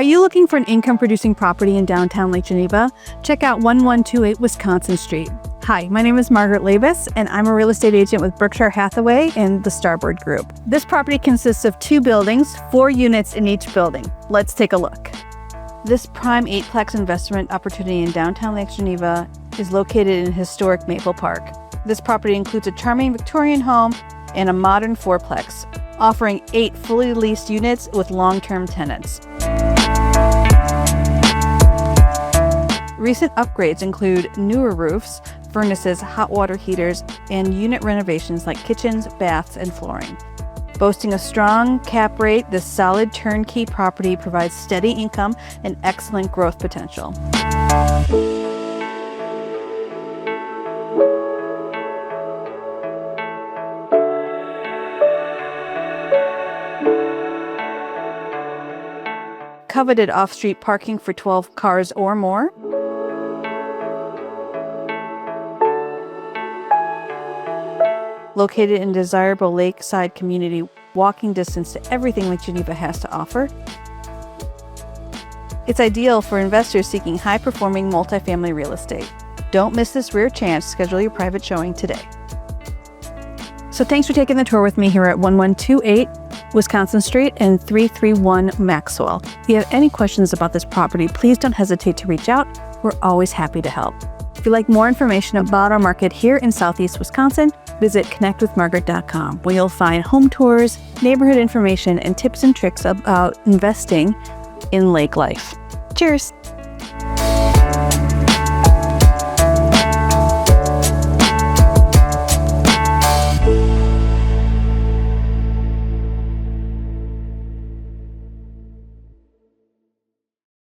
you looking for an income-producing property in downtown Lake Geneva? Check out 1128 Wisconsin Street. Hi, my name is Margaret Labus, and I'm a real estate agent with Berkshire Hathaway and the Starboard Group. This property consists of 2 buildings, 4 units in each building. Let's take a look. This prime 8-plex investment opportunity in downtown Lake Geneva is located in historic Maple Park. This property includes a charming Victorian home and a modern 4-plex, offering 8 fully leased units with long-term tenants. Recent upgrades include newer roofs, furnaces, hot water heaters, and unit renovations like kitchens, baths, and flooring. Boasting a strong cap rate, this solid turnkey property provides steady income and excellent growth potential. Coveted off-street parking for 12 cars or more. Located in desirable lakeside community, walking distance to everything Lake Geneva has to offer. It's ideal for investors seeking high-performing multifamily real estate. Don't miss this rare chance. Schedule your private showing today. So thanks for taking the tour with me here at 1128 Wisconsin Street and 331 Maxwell. If you have any questions about this property, please don't hesitate to reach out. We're always happy to help. If you'd like more information about our market here in Southeast Wisconsin, visit connectwithmargaret.com, where you'll find home tours, neighborhood information, and tips and tricks about investing in lake life. Cheers!